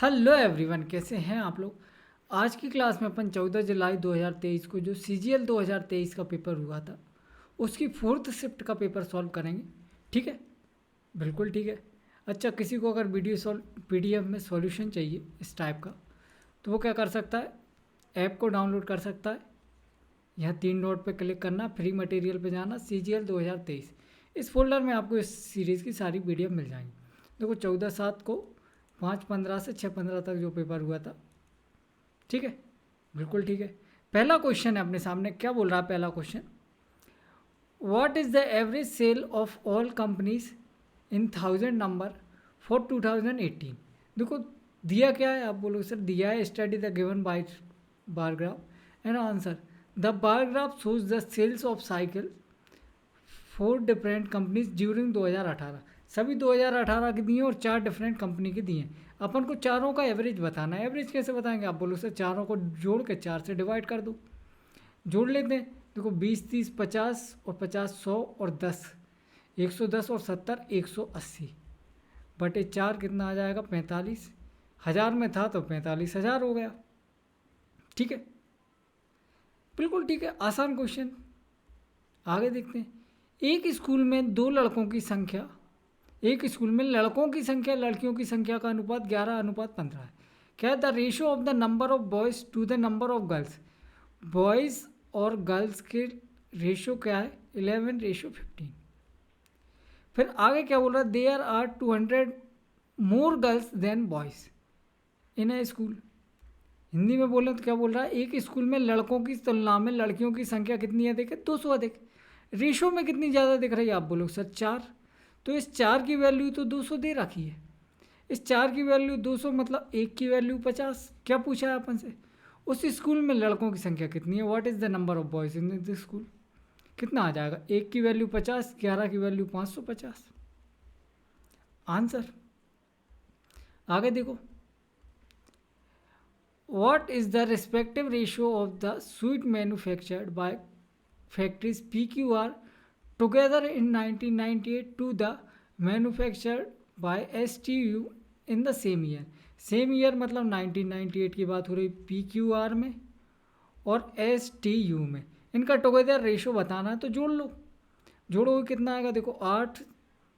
Hello everyone, कैसे हैं आप लोग। आज की क्लास में अपन 14 जुलाई 2023 को जो CGL 2023 का पेपर हुआ था उसकी फोर्थ शिफ्ट का पेपर सॉल्व करेंगे। ठीक है, बिल्कुल ठीक है। अच्छा, किसी को अगर PDF में सॉल्यूशन चाहिए इस टाइप का तो वो क्या कर सकता है, ऐप को डाउनलोड कर सकता है। यहाँ 3 डॉट पे क्लिक करना, फ्री मटेरियल पे जाना, CGL 2023। इस फोल्डर में आपको इस सीरीज़ की सारी PDF मिल जाएंगी। देखो 14/7 को 5/15 से 6/15 तक जो पेपर हुआ था। ठीक है, बिल्कुल ठीक है। पहला क्वेश्चन है अपने सामने, क्या बोल रहा है पहला question, what is the average sale of all companies in 1000 number for 2018। देखो दिया क्या है, आप बोलो सर दिया है study the given by bar graph and answer the bar graph shows the sales of cycle for different companies during 2018। सभी 2018 की दिए हैं और 4 डिफरेंट कंपनी की दिए हैं। अपन को चारों का एवरेज बताना है। एवरेज कैसे बताएंगे, आप बोलो सर चारों को जोड़ के 4 से डिवाइड कर दो। जोड़ लेते हैं, देखो 20, 30, 50 और 50 100 और 10 110 और 70 180 बटे 4 कितना आ जाएगा 45। हज़ार में था तो 45,000 हो गया। ठीक है, बिल्कुल ठीक है, आसान क्वेश्चन। आगे देखते हैं। एक स्कूल में लड़कों की संख्या लड़कियों की संख्या का अनुपात 11:15 है। क्या the ratio of the number of boys to the number of girls. Boys और गर्ल्स के रेशियो क्या है 11:15। फिर आगे क्या बोल रहा है, there are 200 more girls than boys in a school. Hindi में बोलें तो क्या बोल रहा है, एक स्कूल में लड़कों की तुलना में लड़कियों की संख्या कितनी अधिक है 200 अधिक। रेशो में कितनी ज़्यादा दिख रही है, आप बोलो सर 4। तो इस 4 की वैल्यू तो 200 दे रखी है। इस 4 की वैल्यू 200 मतलब 1 की वैल्यू 50। क्या पूछा है अपन से, उस स्कूल में लड़कों की संख्या कितनी है, what is the number of boys in this school. कितना आ जाएगा, 1 की वैल्यू 50, 11 की वैल्यू 550। आंसर आगे देखो, what is the respective ratio of the sweet manufactured by factories PQR together in 1998 to the manufactured by STU in the same year। Same year मतलब 1998 की बात हो रही PQR में और STU में। इनका टुगेदर रेशो बताना है तो जोड़ लो। जोड़ो कितना आएगा, देखो 8,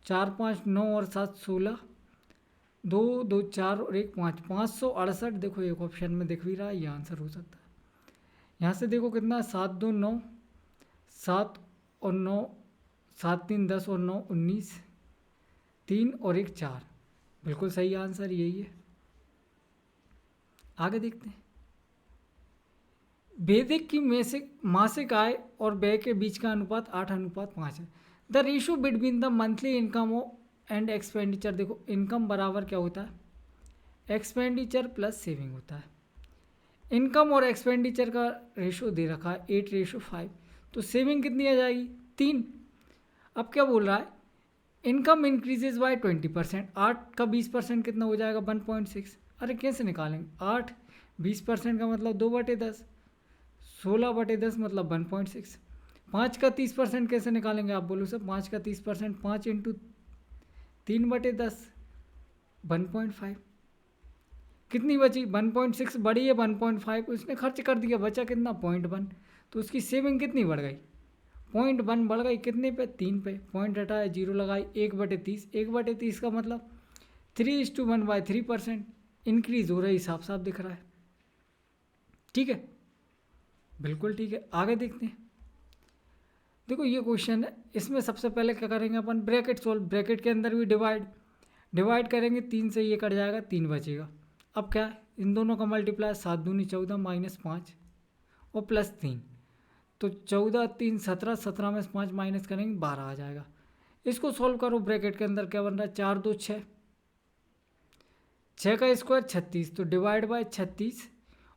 4, 5, 9 और 7 16, 2, 2, 4 और 1, 5, 568। देखो एक ऑप्शन में दिख भी रहा है, ये आंसर हो सकता है। यहाँ से देखो कितना, 7, 2, 9, 7 और 9, 7, 3, 10 और 9 19, 3 और 1 4। बिल्कुल सही आंसर यही है। आगे देखते हैं। वैदिक की मासिक आय और व्यय के बीच का अनुपात 8:5 है। The ratio between the monthly income and expenditure. देखो इनकम बराबर क्या होता है, एक्सपेंडिचर प्लस सेविंग होता है। इनकम और एक्सपेंडिचर का रेशो दे रखा है 8:5। तो सेविंग कितनी आ जाएगी 3। अब क्या बोल रहा है, इनकम इंक्रीजेज बाय 20%। 8 का 20% कितना हो जाएगा 1.6। अरे कैसे निकालेंगे, 8 20% का मतलब 2/10, 16/10 मतलब 1.6। 5 का 30% कैसे निकालेंगे, आप बोलो सर 5 का 30%, 5 इंटू 3/10 1.5। कितनी बची 1.6, बड़ी है 1.5, उसने खर्च कर दिया, बचा कितना 0.1। तो उसकी सेविंग कितनी बढ़ गई 0.1 बढ़ गई, कितने पे 3 पे। पॉइंट हटाया, 0 लगाई, 1/30। 1/30 का मतलब 3:1/3% इंक्रीज हो रही, साफ साफ दिख रहा है। ठीक है, बिल्कुल ठीक है। आगे देखते हैं। देखो ये क्वेश्चन है, इसमें सबसे पहले क्या करेंगे अपन, ब्रैकेट सोल्व। ब्रैकेट के अंदर भी डिवाइड करेंगे, 3 से ये कट जाएगा, 3 बचेगा। अब क्या है, इन दोनों का मल्टीप्लाई, 7 दूनी 14 -5 और +3। तो 14 3 17, 17 में 5 माइनस करेंगे 12 आ जाएगा। इसको सॉल्व करो, ब्रैकेट के अंदर क्या बन रहा है, 4 2 6, 6 का स्क्वायर 36, तो डिवाइड बाय 36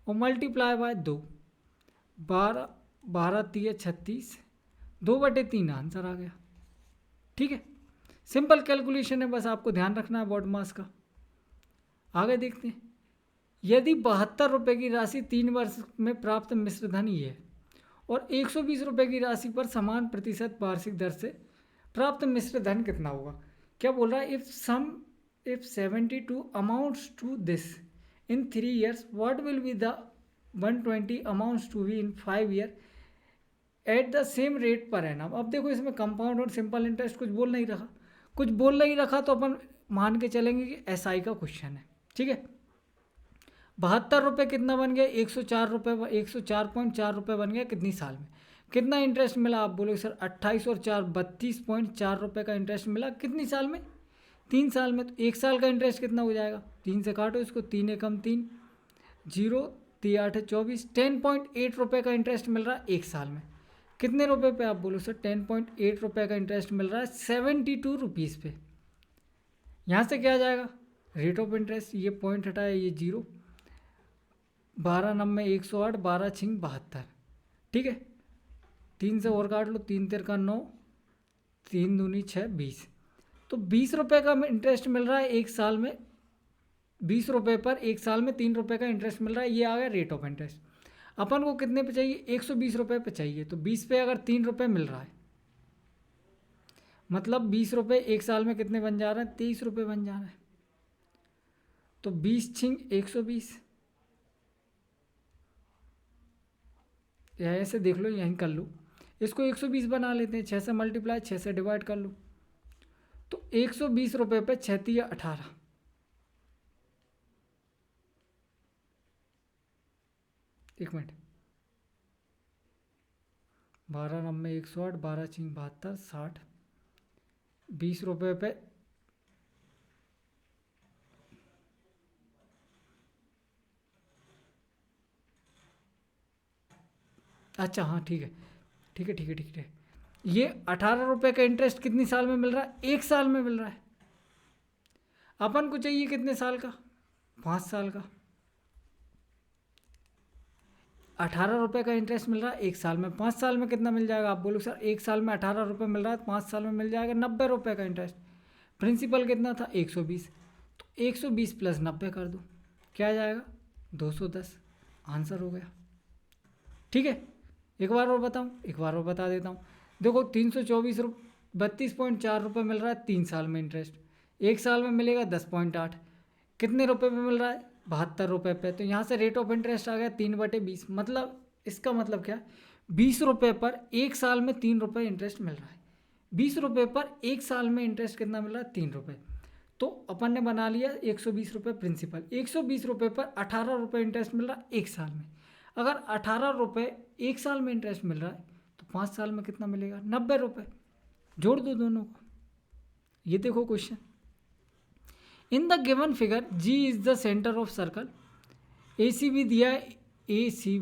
और मल्टीप्लाई बाय 2, 12 12 3 36, 2/3 आंसर आ गया। ठीक है, सिंपल कैलकुलेशन है, बस आपको ध्यान रखना है बॉड मास का। आगे देखते हैं। यदि 72 रुपये की राशि 3 वर्ष में प्राप्त मिश्र धन ये है और 120 रुपये की राशि पर समान प्रतिशत वार्षिक दर से प्राप्त मिश्र धन कितना होगा। क्या बोल रहा है, if 72 amounts to this, in 3 years, what will be the 120 amounts to be in 5 year at the same rate per annum. अब देखो इसमें कंपाउंड और सिंपल इंटरेस्ट कुछ बोल नहीं रखा, कुछ बोल नहीं रखा तो अपन मान के चलेंगे कि एसआई का क्वेश्चन है। ठीक है, 72 रुपये कितना बन गया, 104 रुपये, 104.4 रुपये बन गया कितनी साल में। कितना इंटरेस्ट मिला, आप बोलोगे सर 28 और 4 32.4 रुपये का इंटरेस्ट मिला कितनी साल में, 3 साल में। तो 1 साल का इंटरेस्ट कितना हो जाएगा, 3 से काटो इसको, 3 एकम 3, 0 3 8 24, 10.8 रुपये का इंटरेस्ट मिल रहा है 1 साल में। कितने रुपए पे, आप बोलो सर 10.8 रुपये का इंटरेस्ट मिल रहा है 72 रुपीज़ पे। यहाँ से क्या आ जाएगा, रेट ऑफ इंटरेस्ट, ये पॉइंट हटाया, ये 0, 12 नब्बे 108, 12 छिंग 72। ठीक है, 3 से और काट लो, 3 तेर का 9, 3 दूनी 6 20। तो 20 रुपये का इंटरेस्ट मिल रहा है 1 साल में, 20 रुपये पर 1 साल में 3 रुपये का इंटरेस्ट मिल रहा है। ये आ गया रेट ऑफ इंटरेस्ट। अपन को कितने पे चाहिए, 120 रुपये पे चाहिए। तो 20 पे अगर 3 रुपये मिल रहा है, मतलब 20 रुपये 1 साल में कितने बन जा रहे हैं, 23 रुपये बन जा रहे हैं। तो 20 छिंग 120, या ऐसे देख लो, यहीं कर लो, इसको 120 बना लेते हैं, 6 से मल्टीप्लाई, 6 से डिवाइड कर लो। तो 120 रुपये पे 6 या 18, एक मिनट, 12 नब्बे 108, 12 छिंग 72, 60, 20 रुपये पे, अच्छा हाँ ठीक है, ठीक है ठीक है ठीक है। ये 18 रुपये का इंटरेस्ट कितनी साल में मिल रहा है, 1 साल में मिल रहा है। अपन को चाहिए कितने साल का, 5 साल का। 18 रुपये का इंटरेस्ट मिल रहा है 1 साल में, 5 साल में कितना मिल जाएगा, आप बोलो सर 1 साल में 18 रुपये मिल रहा है, 5 साल में मिल जाएगा 90 रुपये का इंटरेस्ट। प्रिंसिपल कितना था, 120, तो 120 प्लस 90 कर दो, क्या आ जाएगा 210, आंसर हो गया। ठीक है, एक बार और बताऊँ, एक बार और बता देता हूँ। देखो 324 32.4 रुपये मिल रहा है 3 साल में इंटरेस्ट, 1 साल में मिलेगा 10.8, कितने रुपए पे मिल रहा है, 72 रुपये पे। तो यहाँ से रेट ऑफ इंटरेस्ट आ गया 3/20, मतलब इसका मतलब क्या, 20 रुपये पर 1 साल में 3 रुपये इंटरेस्ट मिल रहा है। 20 रुपये पर 1 साल में इंटरेस्ट कितना मिल रहा है, 3 रुपये। तो अपन ने बना लिया 120 रुपये प्रिंसिपल, 120 रुपये पर 18 रुपये इंटरेस्ट मिल रहा है 1 साल में। अगर 18 रुपये 1 साल में इंटरेस्ट मिल रहा है तो 5 साल में कितना मिलेगा, 90 रुपये। जोड़ दो दोनों को। ये देखो question, in the given figure G is the centre of circle, A C B दिया है, ए सी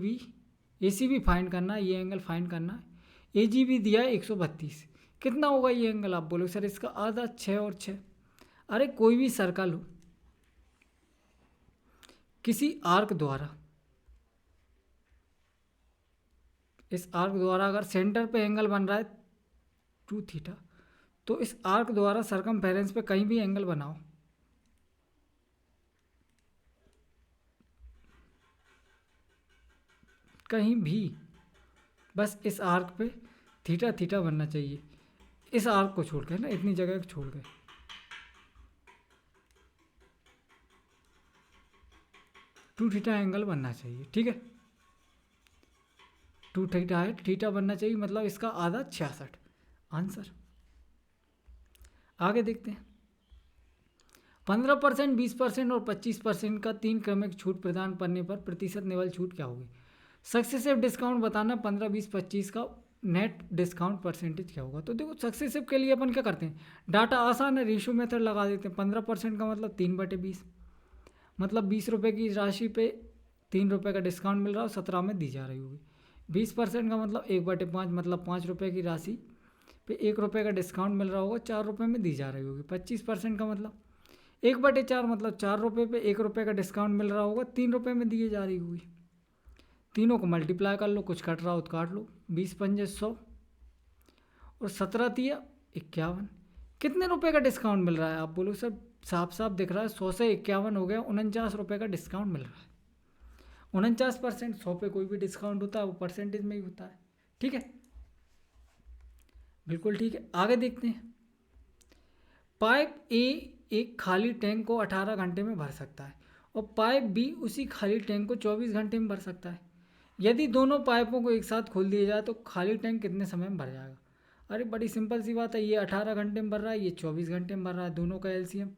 बी फाइंड करना है, ये एंगल फाइंड करना है। ए जी बी दिया है 132, कितना होगा ये एंगल, आप बोलो सर इसका आधा, 6 और 6। अरे कोई भी सर्कल हो, किसी आर्क द्वारा, इस आर्क द्वारा अगर सेंटर पे एंगल बन रहा है 2 थीटा, तो इस आर्क द्वारा सरकमफेरेंस पे कहीं भी एंगल बनाओ, कहीं भी, बस इस आर्क पे थीटा थीटा बनना चाहिए, इस आर्क को छोड़ के ना, इतनी जगह को छोड़ के 2 थीटा एंगल बनना चाहिए। ठीक है, 2 थीटा है, थीटा बनना चाहिए, मतलब इसका आधा 66, आंसर। आगे देखते हैं, 15%, 20% और 25% का 3 क्रमिक छूट प्रदान करने पर प्रतिशत निवल छूट क्या होगी। सक्सेसिव डिस्काउंट बताना, 15, 20, 25 का नेट डिस्काउंट परसेंटेज क्या होगा। तो देखो सक्सेसिव के लिए अपन क्या करते हैं, डाटा आसान है, रेशियो मेथड लगा देते हैं। 15% का मतलब 3/20, मतलब 20 रुपये की राशि पे 3 रुपये का डिस्काउंट मिल रहा है, 17 में दी जा रही होगी। 20% का मतलब 1/5, मतलब 5 रुपये की राशि पे 1 रुपये का डिस्काउंट मिल रहा होगा, 4 रुपये में दी जा रही होगी। 25% का मतलब 1/4, मतलब 4 रुपये पे 1 रुपये का डिस्काउंट मिल रहा होगा, 3 रुपये में दिए जा रही होगी। तीनों को मल्टीप्लाई कर लो, कुछ कट रहा हो तो काट लो, 20 पंजे 100 और 17 तिया 51। कितने रुपए का डिस्काउंट मिल रहा है, आप बोलो सर साफ साफ दिख रहा है, 100 से 51 हो गया, 49 रुपये का डिस्काउंट मिल रहा है। 49%, 100 पे कोई भी डिस्काउंट होता है वो परसेंटेज में ही होता है। ठीक है, बिल्कुल ठीक है। आगे देखते हैं, पाइप ए एक खाली टैंक को 18 घंटे में भर सकता है और पाइप बी उसी खाली टैंक को 24 घंटे में भर सकता है। यदि दोनों पाइपों को एक साथ खोल दिया जाए तो खाली टैंक कितने समय में भर जाएगा? अरे बड़ी सिंपल सी बात है, ये 18 घंटे में भर रहा है, ये 24 घंटे में भर रहा है, दोनों का एलसीएम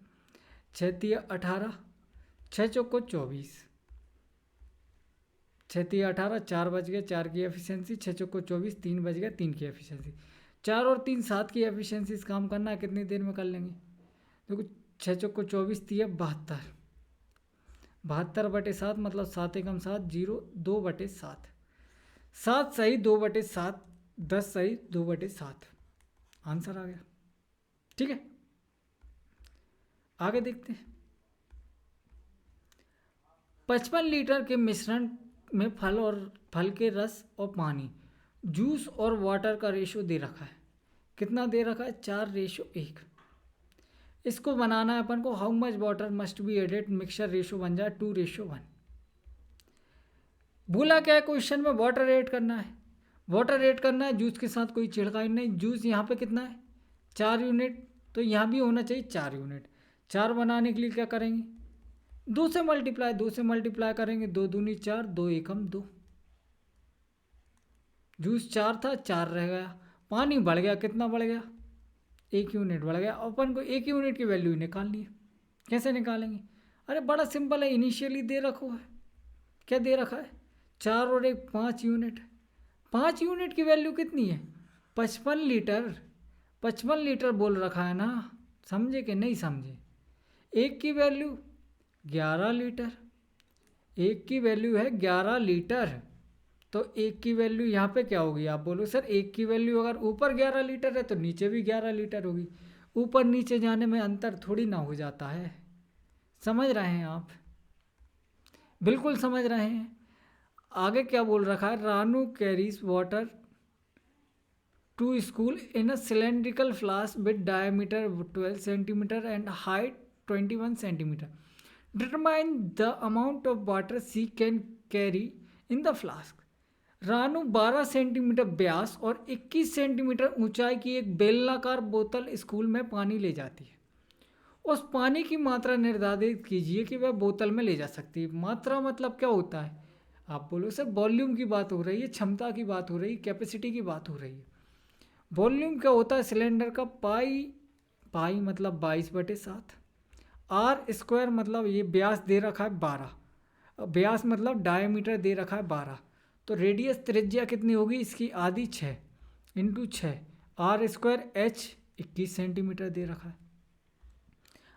6 तिया 18, 6 चौको 24, 6 तिया 18, 4 बज गए, 4 की एफिशिएंसी, 6 चौको 24, 3 बज गए, 3 की एफिशिएंसी, 4 और 3 7 की एफिशिएंसी। इस काम करना है, कितनी देर में कर लेंगे? देखो 6 चौको 24 तिया 72, 72/7 मतलब 7 एकम 7, 0 2/7, 7 सही 2/7, 10 सही 2/7, आंसर आ गया। ठीक है, आगे देखते हैं। 55 लीटर के मिश्रण में फल के रस और पानी, जूस और वाटर का रेशो दे रखा है। कितना दे रखा है? 4:1। इसको बनाना है अपन को, how much water must be added, mixture ratio बन जाए 2:1। बोला क्या है क्वेश्चन में? वाटर ऐड करना है, वाटर ऐड करना है, जूस के साथ कोई छिड़काई नहीं। जूस यहाँ पे कितना है? 4 यूनिट, तो यहाँ भी होना चाहिए 4 यूनिट। 4 बनाने के लिए क्या करेंगे? 2 से मल्टीप्लाई करेंगे, 2 दूनी 4, 2 एकम 2। जूस 4 था, 4 रह गया, पानी बढ़ गया, कितना बढ़ गया? 1 यूनिट बढ़ गया। अपन को 1 यूनिट की वैल्यू निकालनी है, कैसे निकालेंगे? अरे बड़ा सिंपल है, इनिशियली दे रखो है, क्या दे रखा है? 4 और 1 5 यूनिट। 5 यूनिट की वैल्यू कितनी है? 55 लीटर। 55 लीटर बोल रखा है ना, समझे कि नहीं समझे? 1 की वैल्यू 11 लीटर, 1 की वैल्यू है 11 लीटर, तो 1 की वैल्यू यहाँ पे क्या होगी? आप बोलो सर 1 की वैल्यू अगर ऊपर 11 लीटर है तो नीचे भी 11 लीटर होगी। ऊपर नीचे जाने में अंतर थोड़ी ना हो जाता है। समझ रहे हैं आप? बिल्कुल समझ रहे हैं। आगे क्या बोल रखा है? Ranu carries water to school in a cylindrical flask with diameter 12 centimetre and height 21 centimetre. Determine the amount of water she can carry in the flask. Ranu 12 centimetre व्यास और 21 सेंटीमीटर ऊंचाई की एक बेलनाकार बोतल स्कूल में पानी ले जाती है। उस पानी की मात्रा निर्धारित कीजिए कि वह बोतल में ले जा सकती है। मात्रा मतलब क्या होता है? आप बोलो सर वॉल्यूम की बात हो रही है, क्षमता की बात हो रही है, कैपेसिटी की बात हो रही है। वॉल्यूम क्या होता है सिलेंडर का? पाई मतलब 22/7, आर स्क्वायर मतलब ये व्यास दे रखा है 12, व्यास मतलब डायमीटर दे रखा है 12, तो रेडियस त्रिज्या कितनी होगी इसकी? आधी 6 into 6, R square H 21 centimetre दे रखा है।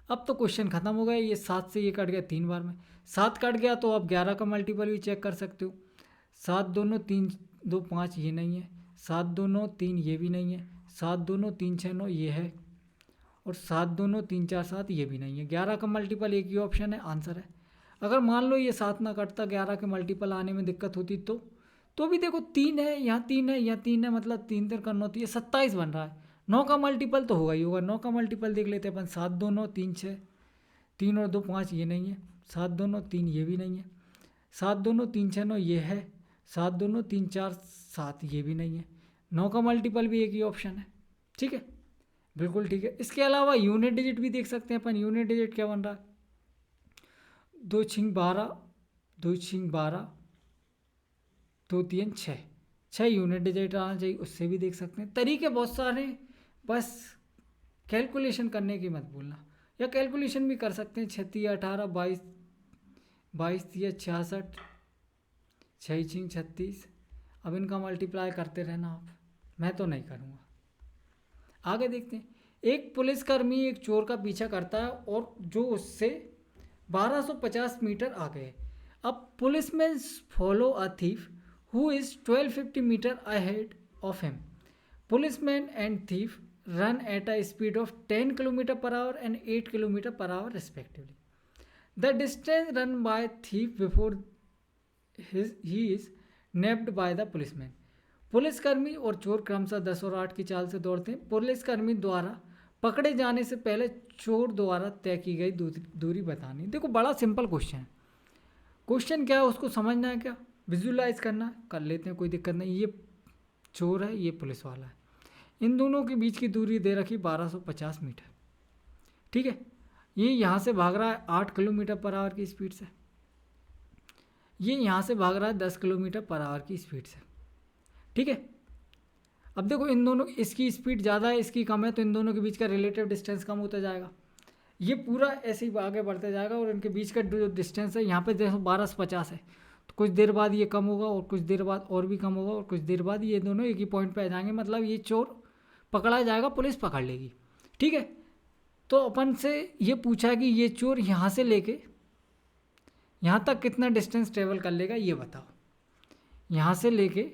अब तो क्वेश्चन खत्म हो गया। ये 7 से ये कट गया 3 बार में, 7 कट गया तो आप 11 का मल्टीपल भी चेक कर सकते हो। 7 दूनो 3 2 5 ये नहीं है, 7 दूनो 3 ये भी नहीं है, 7 दूनो 3 6 9 ये है, और 7 दूनो 3 4 7 ये भी नहीं है। 11 का मल्टीपल एक ही ऑप्शन है, आंसर है। अगर मान लो ये 7 ना कटता, 11 के मल्टीपल आने में दिक्कत होती तो भी देखो 3 है, यहाँ 3 है, यहाँ 3 है, मतलब 3 3 करना होती है, 27 बन रहा है। 9 का मल्टीपल तो होगा ही होगा। 9 का मल्टीपल देख लेते हैं अपन। 7 2 9 3 6, 3 और 2 5 ये नहीं है, 7 2 9 3 ये भी नहीं है, 7 2 9 3 6 9 ये है, 7 2 9 3 4 7 ये भी नहीं है। 9 का मल्टीपल भी एक ही ऑप्शन है। ठीक है, बिल्कुल ठीक है। इसके अलावा यूनिट डिजिट भी देख सकते हैं अपन। यूनिट डिजिट क्या बन रहा है? 2 6 12, 2 6 12, 2 3 6, 6 यूनिट डिजिट आना चाहिए, उससे भी देख सकते हैं। तरीके बहुत सारे, बस कैलकुलेशन करने की मत भूलना, या कैलकुलेशन भी कर सकते हैं। 6 3 18, 22 22 3 66, 6 6 36। अब इनका मल्टीप्लाई करते रहना आप, मैं तो नहीं करूँगा। आगे देखते हैं। एक पुलिसकर्मी एक चोर का पीछा करता है और जो उससे 1250 मीटर आगे है। अब policeman follow a thief who is 1250 meter ahead of him. Policeman and thief run at a speed of 10 km per hour and 8 km per hour respectively. The distance run by thief before he is nabbed by the policeman. पुलिसकर्मी और चोर क्रमशः 10 और 8 की चाल से दौड़ते हैं। पुलिसकर्मी द्वारा पकड़े जाने से पहले चोर द्वारा तय की गई दूरी बतानी। देखो बड़ा सिंपल क्वेश्चन है। क्वेश्चन क्या है उसको समझना है, क्या विजुलाइज करना है, कर लेते हैं, कोई दिक्कत नहीं। ये चोर है, ये पुलिस वाला है, इन दोनों के बीच की दूरी दे रखी 1250 मीटर। ठीक है, ये यहाँ से भाग रहा है 8 किलोमीटर पर आवर की स्पीड से, ये यहाँ से भाग रहा है 10 किलोमीटर पर आवर की स्पीड से। ठीक है, अब देखो इन दोनों, इसकी स्पीड ज़्यादा है इसकी कम है, तो इन दोनों के बीच का रिलेटिव डिस्टेंस कम होता जाएगा। ये पूरा ऐसे ही आगे बढ़ते जाएगा और इनके बीच का जो डिस्टेंस है यहाँ पे देखो 1250 है, तो कुछ देर बाद ये कम होगा और कुछ देर बाद और भी कम होगा और कुछ देर बाद ये दोनों एक ही पॉइंट पे आ जाएंगे, मतलब ये चोर पकड़ा जाएगा, पुलिस पकड़ लेगी। ठीक है, तो अपन से ये पूछा कि ये चोर यहाँ से लेके यहाँ तक कितना डिस्टेंस ट्रेवल कर लेगा, ये बताओ। यहाँ से लेके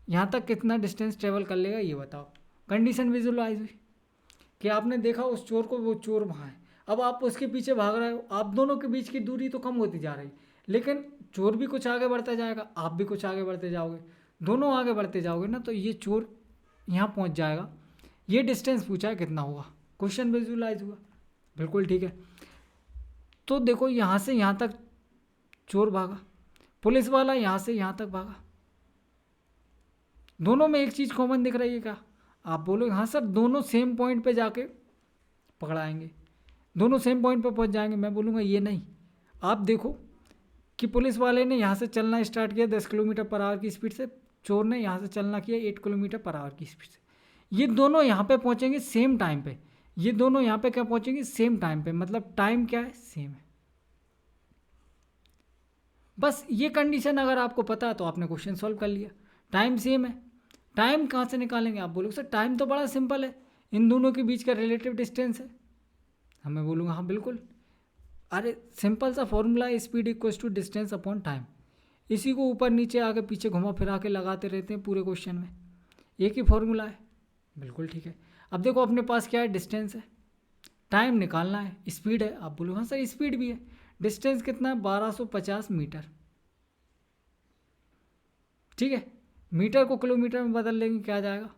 यहाँ तक कितना डिस्टेंस ट्रेवल कर लेगा, ये बताओ। कंडीशन विजुअलाइज हुई कि आपने देखा उस चोर को, वो चोर वहाँ है, अब आप उसके पीछे भाग रहे हो, आप दोनों के बीच की दूरी तो कम होती जा रही, लेकिन चोर भी कुछ आगे बढ़ता जाएगा, आप भी कुछ आगे बढ़ते जाओगे, दोनों आगे बढ़ते जाओगे ना, तो ये चोर यहाँ पहुँच जाएगा। ये डिस्टेंस पूछा है कितना हुआ, क्वेश्चन विजुअलाइज हुआ, बिल्कुल ठीक है। तो देखो यहाँ से यहाँ तक चोर भागा, पुलिस वाला यहाँ से यहाँ तक भागा, दोनों में एक चीज़ कॉमन दिख रही है क्या? आप बोलोगे हाँ सर दोनों सेम पॉइंट पे जाके पकड़ाएंगे, दोनों सेम पॉइंट पे पहुंच जाएंगे। मैं बोलूँगा ये नहीं। आप देखो कि पुलिस वाले ने यहाँ से चलना स्टार्ट किया 10 किलोमीटर पर आवर की स्पीड से, चोर ने यहाँ से चलना किया 8 किलोमीटर पर आवर की स्पीड से। ये दोनों यहाँ पे पहुँचेंगे सेम टाइम पे, ये दोनों यहाँ पे क्या पहुँचेंगे सेम टाइम पे, मतलब टाइम क्या है सेम है। बस ये कंडीशन अगर आपको पता है तो आपने क्वेश्चन सॉल्व कर लिया। टाइम सेम है, टाइम कहाँ से निकालेंगे? आप बोलोगे सर टाइम तो बड़ा सिंपल है, इन दोनों के बीच का रिलेटिव डिस्टेंस है। मैं बोलूँगा हाँ बिल्कुल, अरे सिंपल सा फॉर्मूला है, speed equals to distance upon time. इसी को ऊपर नीचे आगे पीछे घुमा फिरा के लगाते रहते हैं पूरे क्वेश्चन में, एक ही फॉर्मूला है, बिल्कुल ठीक है। अब देखो अपने पास क्या है, डिस्टेंस है, टाइम निकालना है, स्पीड है। आप बोलो हाँ सर स्पीड भी है, डिस्टेंस कितना है 1250 मीटर। ठीक है, मीटर को किलोमीटर में बदल लेंगे क्या आ जाएगा,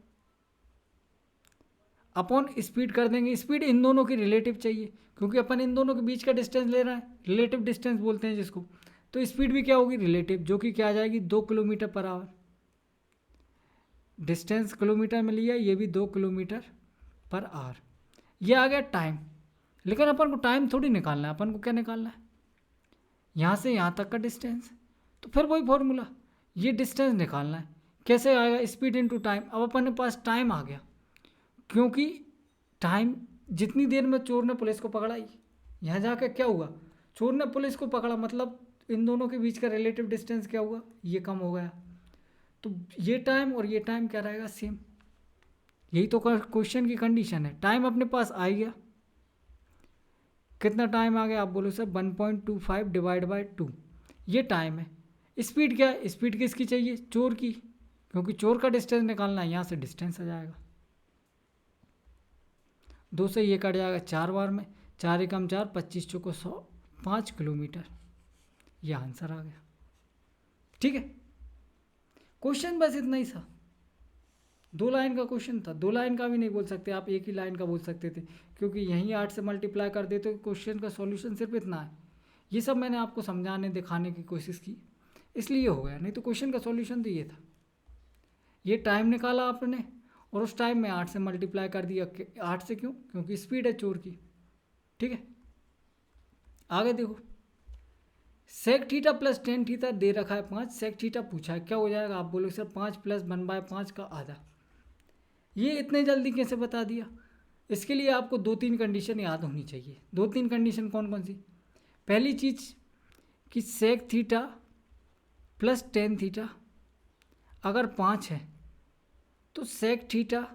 अपॉन स्पीड कर देंगे। स्पीड इन दोनों की रिलेटिव चाहिए क्योंकि अपन इन दोनों के बीच का डिस्टेंस ले रहे हैं, रिलेटिव डिस्टेंस बोलते हैं जिसको। तो स्पीड भी क्या होगी रिलेटिव, जो कि क्या आ जाएगी 2 kilometre per hour. Distance kilometre में लिया, ये भी 2 किलोमीटर पर आवर। ये आ गया टाइम, लेकिन अपन को टाइम थोड़ी निकालना है, अपन को क्या निकालना है यहाँ से यहाँ तक का डिस्टेंस। तो फिर वही फॉर्मूला, ये डिस्टेंस निकालना है। कैसे आएगा, स्पीड इनटू टाइम। अब अपने पास टाइम आ गया क्योंकि टाइम जितनी देर में चोर ने पुलिस को पकड़ा, यहाँ जाकर क्या हुआ, चोर ने पुलिस को पकड़ा, मतलब इन दोनों के बीच का रिलेटिव डिस्टेंस क्या हुआ, ये कम हो गया। तो ये टाइम और ये टाइम क्या रहेगा सेम। यही तो क्वेश्चन की कंडीशन है। टाइम अपने पास आ गया, कितना टाइम आ गया? आप बोलो सर 1.25 डिवाइड बाई 2, ये टाइम है। स्पीड क्या है, स्पीड किसकी चाहिए, चोर की, क्योंकि चोर का डिस्टेंस निकालना है, यहाँ से डिस्टेंस आ जाएगा। 2 से ये कट जाएगा 4 बार में, 4 एकम 4, 25 चौको 100, 5 किलोमीटर। ये आंसर आ गया। ठीक है, क्वेश्चन बस इतना ही था, 2 लाइन का क्वेश्चन था। 2 लाइन का भी नहीं बोल सकते आप, एक ही लाइन का बोल सकते थे, क्योंकि यहीं 8 से मल्टीप्लाई कर देते तो क्वेश्चन का सॉल्यूशन सिर्फ इतना है। ये सब मैंने आपको समझाने दिखाने की कोशिश की, इसलिए हो गया, नहीं तो क्वेश्चन का सॉल्यूशन तो ये था। ये टाइम निकाला आपने और उस टाइम में 8 से मल्टीप्लाई कर दिया। 8 से क्यों, क्योंकि स्पीड है चोर की। ठीक है, आगे देखो, sec theta plus tan theta दे रखा है 5, सेक थीटा पूछा है, क्या हो जाएगा? आप बोलो सर 5 प्लस 1/5 का आधा। ये इतने जल्दी कैसे बता दिया? इसके लिए आपको 2-3 कंडीशन याद होनी चाहिए। 2-3 कंडीशन कौन कौन सी? पहली चीज़ कि sec theta plus tan theta अगर 5 है तो sec theta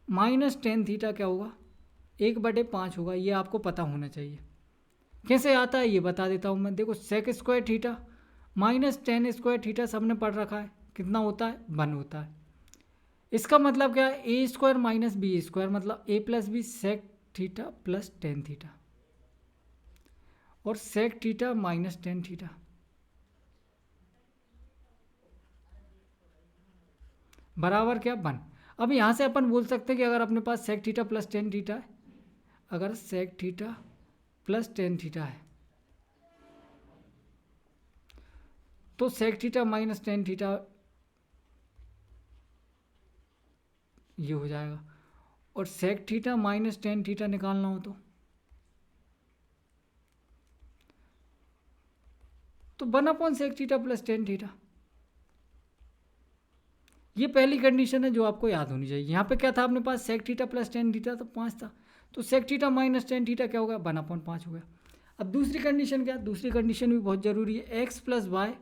minus tan theta क्या होगा, 1/5 होगा। ये आपको पता होना चाहिए। कैसे आता है ये बता देता हूँ मैं। देखो sec square theta minus tan square theta सबने पढ़ रखा है, कितना होता है 1 होता है। इसका मतलब क्या है, A square minus B square, मतलब A plus B sec theta plus tan theta, और sec theta minus tan theta बराबर क्या 1। अब यहाँ से अपन बोल सकते हैं कि अगर अपने पास sec theta plus tan theta है, अगर sec theta plus tan theta है तो sec theta minus tan theta ये हो जाएगा, और sec theta minus tan theta निकालना हो तो तो 1/sec theta plus tan theta. ये पहली कंडीशन है जो आपको याद होनी चाहिए। यहाँ पे क्या था अपने पास, sec theta plus tan theta तो 5 था, तो sec theta minus tan theta क्या हो गया, 1/5 हो गया। अब दूसरी कंडीशन क्या है, दूसरी कंडीशन भी बहुत ज़रूरी है, x प्लस वाई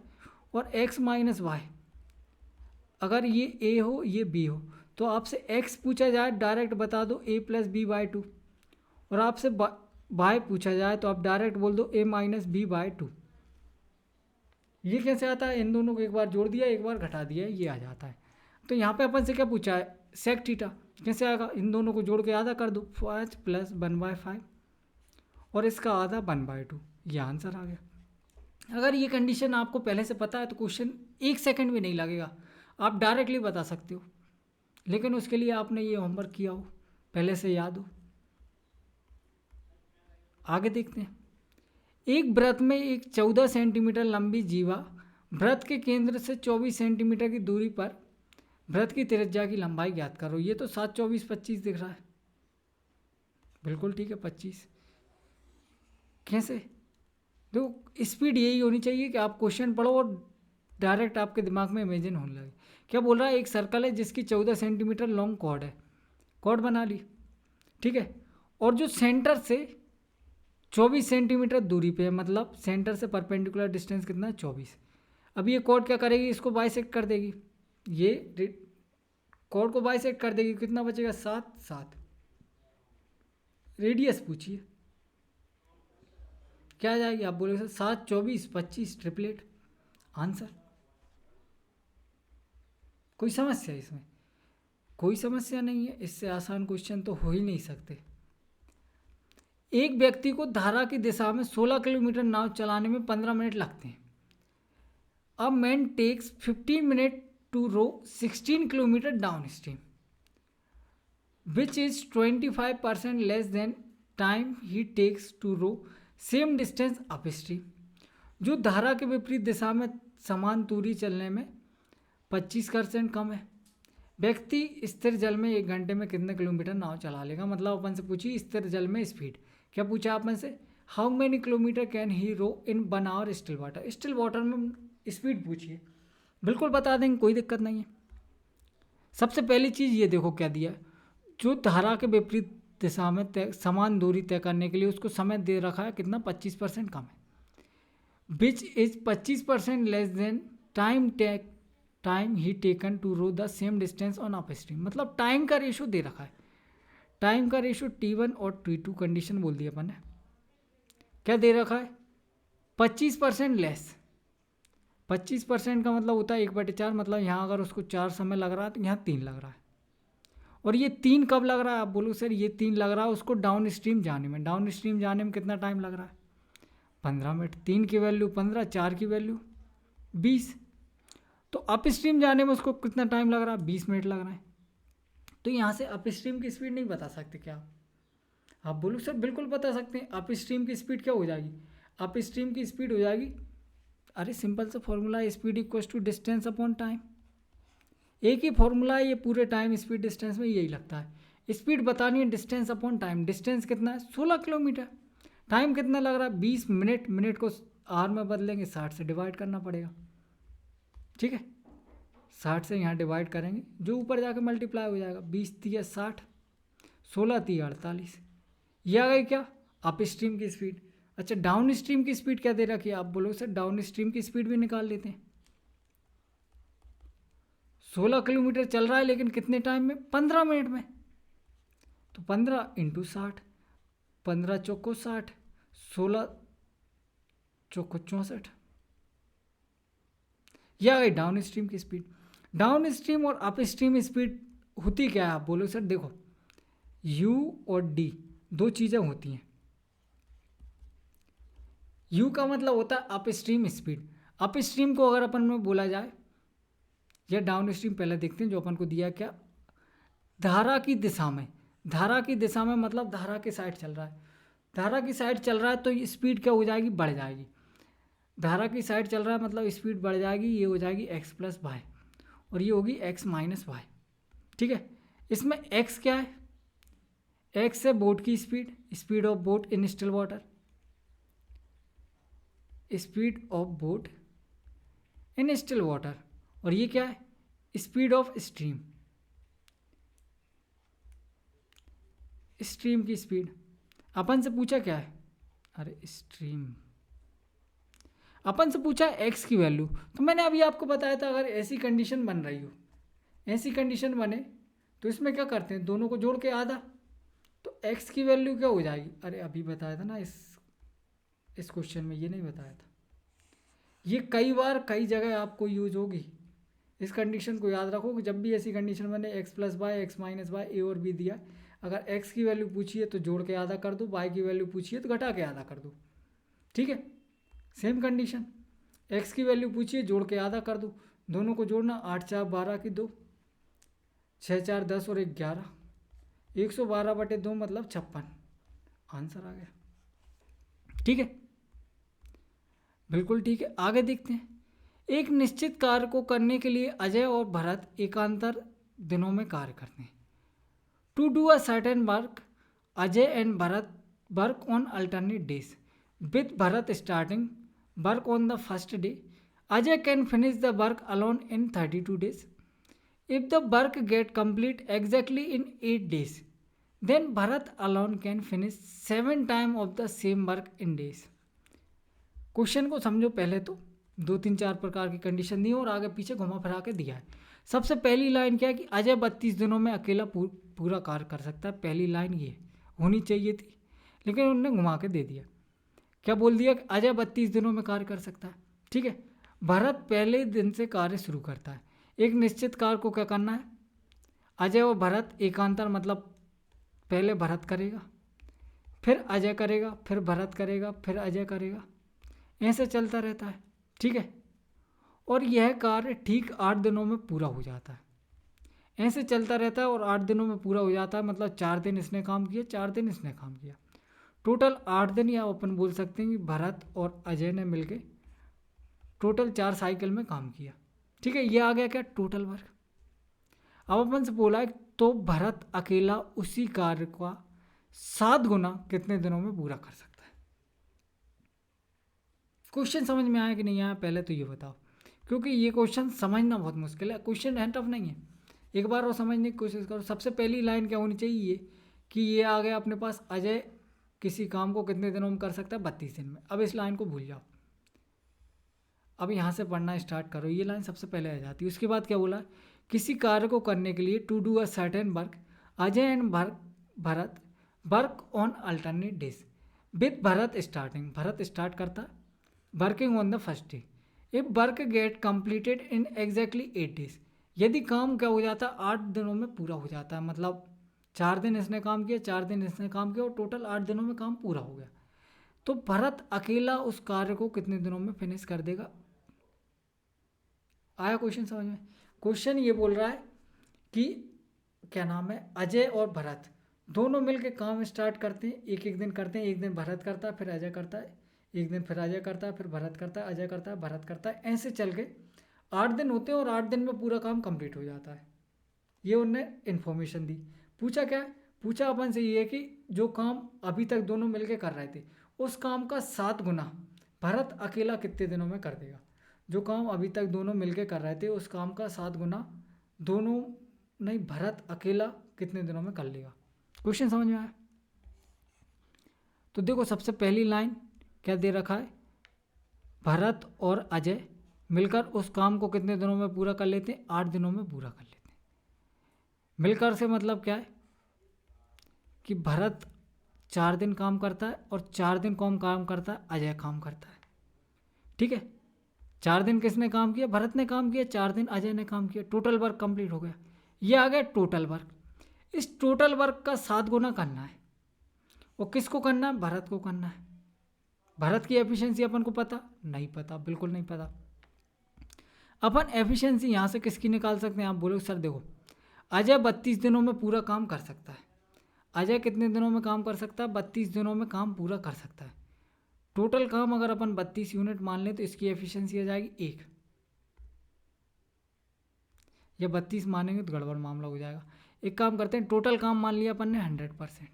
और x माइनस वाई। अगर ये a हो ये b हो तो आपसे x पूछा जाए डायरेक्ट बता दो a plus B by two, और आपसे y पूछा जाए तो आप डायरेक्ट बोल दो a minus B by two. ये कैसे आता है, इन दोनों को एक बार जोड़ दिया एक बार घटा दिया, ये आ जाता है। तो यहाँ पे अपन से क्या पूछा है, sec थीटा, कैसे आएगा, इन दोनों को जोड़ के आधा कर दो, 5 प्लस 1/5 और इसका आधा 1/2, ये आंसर आ गया। अगर ये कंडीशन आपको पहले से पता है तो क्वेश्चन 1 सेकंड भी नहीं लगेगा, आप डायरेक्टली बता सकते हो, लेकिन उसके लिए आपने ये होमवर्क किया हो, पहले से याद हो। आगे देखते हैं। एक वृत्त में एक 14 सेंटीमीटर लंबी जीवा वृत्त के केंद्र से 24 सेंटीमीटर की दूरी पर वृत्त की त्रिज्या की लंबाई ज्ञात करो। ये तो 7 24 25 दिख रहा है, बिल्कुल ठीक है 25। कैसे, तो स्पीड यही होनी चाहिए कि आप क्वेश्चन पढ़ो और डायरेक्ट आपके दिमाग में इमेजिन होने लगे। क्या बोल रहा है, एक सर्कल है जिसकी 14 सेंटीमीटर लॉन्ग कॉर्ड है, कॉर्ड बना ली, ठीक है, और जो सेंटर से 24 सेंटीमीटर दूरी पे है, मतलब सेंटर से परपेंडिकुलर डिस्टेंस कितना है 24। अब ये कॉर्ड क्या करेगी, इसको बाइसेक्ट कर देगी, ये कॉर्ड को बाइसेक्ट कर देगी, कितना बचेगा 7 7। रेडियस पूछिए क्या आ जाएगी, आप बोले सर 7 24 25 ट्रिपलेट आंसर। कोई समस्या इसमें, कोई समस्या नहीं है, इससे आसान क्वेश्चन तो हो ही नहीं सकते। एक व्यक्ति को धारा की दिशा में 16 किलोमीटर नाव चलाने में 15 मिनट लगते हैं। A man takes 15 minute to row 16 kilometre downstream, which is 25% less than time he takes to row same distance upstream. जो धारा के विपरीत दिशा में समान दूरी चलने में 25% कम है। व्यक्ति स्थिर जल में 1 घंटे में कितने किलोमीटर नाव चला लेगा। मतलब अपन से पूछिए स्थिर जल में स्पीड, क्या पूछा अपन से, how many kilometre can he row in 1 hour still water. Still water में स्पीड पूछिए, बिल्कुल बता देंगे, कोई दिक्कत नहीं है। सबसे पहली चीज़ ये देखो क्या दिया है, जो धारा के विपरीत दिशा में समान दूरी तय करने के लिए उसको समय दे रखा है कितना, 25% कम है। Which is 25% less than time he taken to row the same distance on upstream. मतलब टाइम का रेशो दे रखा है, टाइम का रेशो T1 और T2 कंडीशन बोल दी अपन ने। क्या दे रखा है, 25% लेस। 25% का मतलब होता है 1/4, मतलब यहाँ अगर उसको 4 समय लग रहा है तो यहाँ 3 लग रहा है। और ये 3 कब लग रहा है, आप बोलो सर ये 3 लग रहा है उसको डाउन स्ट्रीम जाने में। डाउन स्ट्रीम जाने में कितना टाइम लग रहा है, 15 मिनट। 3 की वैल्यू 15, 4 की वैल्यू 20। तो अप स्ट्रीम जाने में उसको कितना टाइम लग रहा है, 20 मिनट लग रहा है। तो यहाँ से अप स्ट्रीम की स्पीड नहीं बता सकते क्या आप बोलो सर, बिल्कुल बता सकते हैं। अप स्ट्रीम की स्पीड क्या हो जाएगी, अप स्ट्रीम की स्पीड हो जाएगी, अरे सिंपल सा फॉर्मूला है, speed equals to distance upon time. एक ही फॉर्मूला है ये पूरे टाइम स्पीड डिस्टेंस में यही लगता है। स्पीड बतानी है डिस्टेंस अपॉन टाइम। डिस्टेंस कितना है 16 किलोमीटर, टाइम कितना लग रहा है 20 मिनट। मिनट को आवर में बदलेंगे 60 से डिवाइड करना पड़ेगा, ठीक है। 60 से यहाँ डिवाइड करेंगे, जो ऊपर जाकर मल्टीप्लाई हो जाएगा, 20 × 60, 16 × 48। ये आ गई क्या अप स्ट्रीम की स्पीड। अच्छा डाउन स्ट्रीम की स्पीड क्या दे रखी है, आप बोलो सर डाउन स्ट्रीम की स्पीड भी निकाल लेते हैं। 16 किलोमीटर चल रहा है लेकिन कितने टाइम में, 15 मिनट में। तो 15 × 60, 15 चौको 60, 16 चौको 64। यह आ गई डाउन स्ट्रीम की स्पीड। डाउन स्ट्रीम और अप स्ट्रीम स्पीड होती क्या है, आप बोलो सर देखो U और D दो चीज़ें होती हैं। U का मतलब होता है up stream speed. Up stream को अगर अपन में बोला जाए, या डाउन स्ट्रीम पहले देखते हैं जो अपन को दिया क्या, धारा की दिशा में। धारा की दिशा में मतलब धारा की साइड चल रहा है, धारा की साइड चल रहा है तो स्पीड क्या हो जाएगी, बढ़ जाएगी। धारा की साइड चल रहा है मतलब स्पीड बढ़ जाएगी, ये हो जाएगी x + y और ये होगी x - y, ठीक है। इसमें x क्या है, x है बोट की speed, speed of boat in still water. Speed of boat in still water, और ये क्या है, स्पीड ऑफ स्ट्रीम, स्ट्रीम की स्पीड। अपन से पूछा क्या है, अरे स्ट्रीम, अपन से पूछा एक्स की वैल्यू। तो मैंने अभी आपको बताया था अगर ऐसी कंडीशन बन रही हो, ऐसी कंडीशन बने तो इसमें क्या करते हैं, दोनों को जोड़ के आधा, तो एक्स की वैल्यू क्या हो जाएगी, अरे अभी बताया था ना इस क्वेश्चन में, ये नहीं बताया था। ये कई बार कई जगह आपको यूज होगी, इस कंडीशन को याद रखो कि जब भी ऐसी कंडीशन बने X plus Y, X minus Y, A और बी दिया, अगर एक्स की वैल्यू पूछी है तो जोड़ के आधा कर दो, वाई की वैल्यू पूछी है तो घटा के आधा कर दो, ठीक है। सेम कंडीशन, एक्स की वैल्यू पूछिए, जोड़ के आधा कर दो, दोनों को जोड़ना, 8 4 12 की 2, 6 4 10 और 1 11, 112/2 मतलब 56, आंसर आ गया, ठीक है, बिल्कुल ठीक है। आगे देखते हैं, एक निश्चित कार्य को करने के लिए अजय और भरत एकांतर दिनों में कार्य करते हैं। To do a certain work, Ajay and Bharat work on alternate days, with Bharat starting work on the first day. Ajay can finish the work alone in 32 days. If the work get complete exactly in 8 days, then Bharat alone can finish 7 times of the same work in days. Question को समझो, पहले तो 2 3 4 प्रकार की condition दी है और आगे पीछे घुमा फिरा के दिया है। सबसे पहली लाइन क्या है कि अजय 32 दिनों में अकेला पूरा कार्य कर सकता है, पहली लाइन ये होनी चाहिए थी, लेकिन उन्होंने घुमा के दे दिया। क्या बोल दिया कि अजय 32 दिनों में कार्य कर सकता है, ठीक है। भरत पहले दिन से कार्य शुरू करता है। एक निश्चित कार्य को क्या करना है, अजय और भरत एकांतर मतलब पहले भरत करेगा, फिर अजय करेगा, फिर भरत करेगा, फिर अजय करेगा, ऐसे चलता रहता है, ठीक है। और यह कार्य ठीक 8 दिनों में पूरा हो जाता है, ऐसे चलता रहता है और 8 दिनों में पूरा हो जाता है, मतलब 4 दिन इसने काम किया, 4 दिन इसने काम किया, टोटल 8 दिन, या अपन बोल सकते हैं कि भरत और अजय ने मिलके टोटल 4 साइकिल में काम किया, ठीक है। ये आ गया क्या, टोटल वर्क। अब अपन से बोला है तो भरत अकेला उसी कार्य का 7 गुना कितने दिनों में पूरा कर सकता है। क्वेश्चन समझ में आया कि नहीं आया, पहले तो ये बताओ, क्योंकि ये क्वेश्चन समझना बहुत मुश्किल है, क्वेश्चन है टफ नहीं है, एक बार वो समझने की कोशिश करो। सबसे पहली लाइन क्या होनी चाहिए, ये कि ये आ गया अपने पास, अजय किसी काम को कितने दिनों में कर सकता है, 32 दिन में। अब इस लाइन को भूल जाओ, अब यहाँ से पढ़ना स्टार्ट करो, ये लाइन सबसे पहले आ जाती है। उसके बाद क्या बोला, किसी कार्य को करने के लिए to do a certain work, Ajay and Bharat work on alternate days, with Bharat starting, Bharat start करता working on the first day. If work get completed in exactly 8 days, यदि काम क्या हो जाता है, 8 दिनों में पूरा हो जाता है, मतलब 4 दिन इसने काम किया, 4 दिन इसने काम किया, और टोटल 8 दिनों में काम पूरा हो गया, तो भरत अकेला उस कार्य को कितने दिनों में फिनिश कर देगा। आया क्वेश्चन समझ में। क्वेश्चन ये बोल रहा है कि क्या नाम है, अजय और भरत दोनों मिलके काम स्टार्ट करते हैं, एक एक दिन करते हैं, एक दिन भरत करता है, फिर अजय करता है, एक दिन फिर अजय करता है, फिर भरत करता है, अजय करता है, भरत करता है, ऐसे चल के 8 दिन होते हैं और 8 दिन में पूरा काम कंप्लीट हो जाता है। ये उनने इन्फॉर्मेशन दी। पूछा क्या है, पूछा अपन से ये है कि जो काम अभी तक दोनों मिलके कर रहे थे उस काम का 7 गुना भरत अकेला कितने दिनों में कर देगा। जो काम अभी तक दोनों मिलके कर रहे थे उस काम का 7 गुना दोनों नहीं, भरत अकेला कितने दिनों में कर लेगा। क्वेश्चन समझ में आया। तो देखो सबसे पहली लाइन क्या दे रखा है, भरत और अजय मिलकर उस काम को कितने दिनों में पूरा कर लेते हैं, 8 दिनों में पूरा कर लेते हैं। मिलकर से मतलब क्या है कि भरत 4 दिन काम करता है और 4 दिन कौन काम करता है, अजय काम करता है, ठीक है। 4 दिन किसने काम किया, भरत ने काम किया, 4 दिन अजय ने काम किया, टोटल वर्क कंप्लीट हो गया। ये आ गया टोटल वर्क। इस टोटल वर्क का 7 गुना करना है, और किसको करना है, भरत को करना है। भरत की एफिशिएंसी अपन को पता नहीं, पता बिल्कुल नहीं पता। अपन एफिशिएंसी यहाँ से किसकी निकाल सकते हैं, आप बोलो सर देखो अजय 32 दिनों में पूरा काम कर सकता है। अजय कितने दिनों में काम कर सकता है, 32 दिनों में काम पूरा कर सकता है। टोटल काम अगर अपन 32 यूनिट मान लें तो इसकी एफिशिएंसी आ जाएगी 1, या 32 मानेंगे तो गड़बड़ मामला हो जाएगा। एक काम करते हैं, टोटल काम मान लिया अपन ने 100%,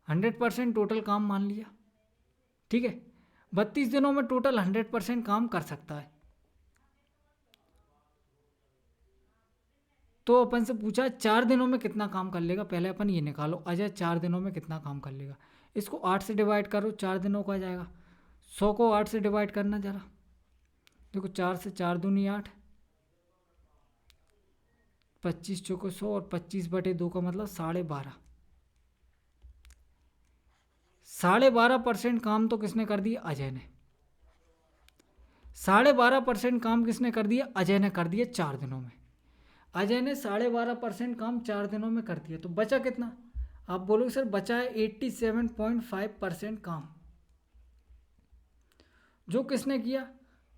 100% टोटल काम मान लिया, ठीक है। 32 दिनों में टोटल 100% काम कर सकता है। तो अपन से पूछा 4 दिनों में कितना काम कर लेगा। पहले अपन ये निकालो, अजय 4 दिनों में कितना काम कर लेगा। इसको 8 से डिवाइड करो, 4 दिनों का आ जाएगा। 100 को 8 से डिवाइड करना जरा, देखो 4 से 4 दूनी 8, 25 चौको 100 और 25/2 का मतलब 12.5। 12.5% काम तो किसने कर दिया? अजय ने। 12.5% काम किसने कर दिया? अजय ने कर दिया 4 दिनों में। अजय ने 12.5% काम 4 दिनों में कर दिया। तो बचा कितना? आप बोलोगे सर बचा है 87.5% काम। जो किसने किया?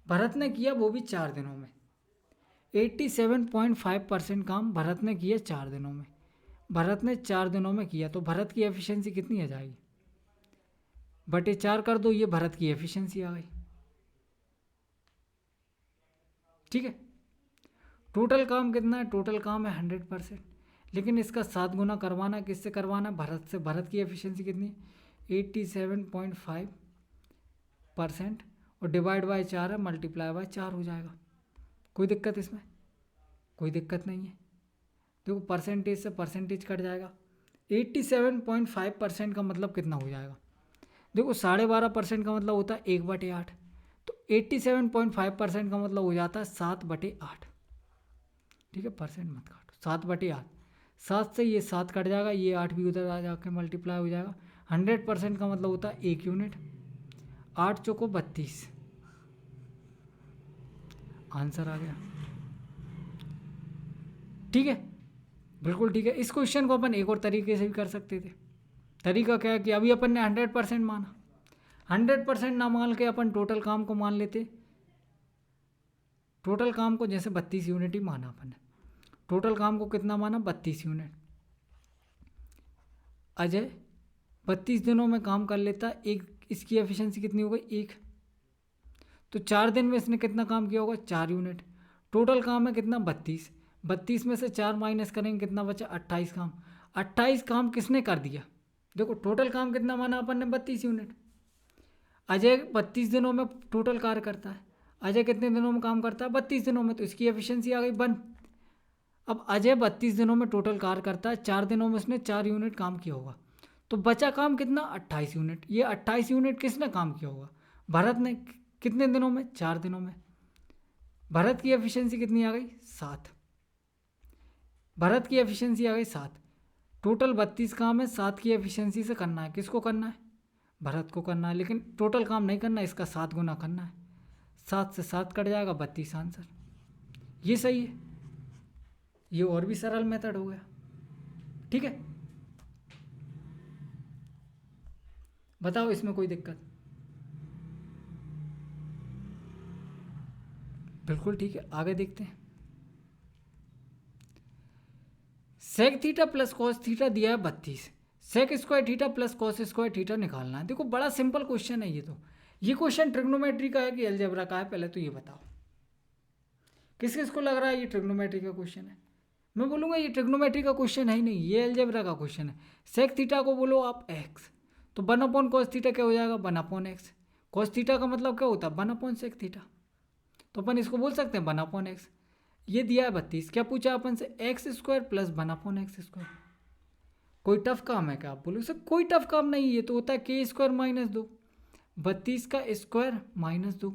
भरत ने किया, वो भी 4 दिनों में। 87.5% काम भरत ने किया 4 दिनों में। भरत ने 4 दिनों में किया, तो भरत की एफिशिएंसी कितनी आ जाएगी? बटे 4 कर दो, ये भरत की एफिशिएंसी आ गई। ठीक है। टोटल काम कितना है? टोटल काम है 100%, लेकिन इसका 7 गुना करवाना, किससे करवाना? भरत से। भरत की एफिशिएंसी कितनी है? 87.5% और डिवाइड बाय 4 है, मल्टीप्लाई बाय 4 हो जाएगा। कोई दिक्कत इसमें? कोई दिक्कत नहीं है। देखो परसेंटेज से परसेंटेज कट जाएगा। 87.5% का मतलब कितना हो जाएगा? देखो 12.5% का मतलब होता है 1/8, तो 87.5% का मतलब हो जाता है 7/8। ठीक है, परसेंट मत काटो, 7/8। 7 से ये 7 कट जाएगा, ये 8 भी उधर आ जाके मल्टीप्लाई हो जाएगा। 100% का मतलब होता है 1 यूनिट। 8 चौको 32, आंसर आ गया। ठीक है, बिल्कुल ठीक है। इस क्वेश्चन को अपन एक और तरीके से भी कर सकते थे। तरीका क्या है कि अभी अपन ने 100% माना, 100% ना मान के अपन टोटल काम को मान लेते। टोटल काम को जैसे 32 यूनिट ही माना अपन ने। टोटल काम को कितना माना? 32 यूनिट। अजय 32 दिनों में काम कर लेता, एक इसकी एफिशिएंसी कितनी हो गई? 1। तो 4 दिन में इसने कितना काम किया होगा? 4 यूनिट। टोटल काम है कितना? 32। 32 में से 4 माइनस करेंगे, कितना बचा? 28 काम। 28 काम किसने कर दिया? देखो टोटल काम कितना माना अपन ने? 32 यूनिट। अजय 32 दिनों में टोटल कार्य करता है। अजय कितने दिनों में काम करता है? 32 दिनों में, तो इसकी एफिशिएंसी आ गई 1। अब अजय 32 दिनों में टोटल कार्य करता है, 4 दिनों में उसने 4 यूनिट काम किया होगा, तो बचा काम कितना? 28 यूनिट। ये 28 यूनिट किसने काम किया होगा? भरत ने। कितने दिनों में? 4 दिनों में। भरत की एफिशिएंसी कितनी आ गई? 7। भरत की एफिशिएंसी आ गई 7। टोटल 32 काम है, 7 की एफिशिएंसी से करना है। किसको करना है? भरत को करना है, लेकिन टोटल काम नहीं करना है, इसका 7 गुना करना है। 7 से 7 कट जाएगा, 32 आंसर। ये सही है। ये और भी सरल मेथड हो गया। ठीक है, बताओ इसमें कोई दिक्कत? बिल्कुल ठीक है, आगे देखते हैं। Sec theta plus cos theta दिया है 32। Sec square theta plus cos square theta निकालना है। देखो बड़ा सिंपल क्वेश्चन है ये तो। ये क्वेश्चन ट्रिग्नोमेट्री का है कि अलजेब्रा का है, पहले तो ये बताओ। किस किस को लग रहा है ये ट्रिग्नोमेट्री का क्वेश्चन है? मैं बोलूँगा ये ट्रिग्नोमेट्री का क्वेश्चन है ही नहीं, ये अलजेब्रा का क्वेश्चन है। सेक थीटा को बोलो आप एक्स, तो 1/cos थीटा क्या हो जाएगा? 1/x। cos थीटा का मतलब क्या होता है? 1/sec theta. तो अपन इसको बोल सकते हैं 1/x। ये दिया है 32, क्या पूछा अपन से? X square plus 1/x square. कोई टफ काम है क्या? आप बोलो सर कोई टफ काम नहीं, ये तो होता है के स्क्वायर माइनस 2। 32 का स्क्वायर माइनस 2,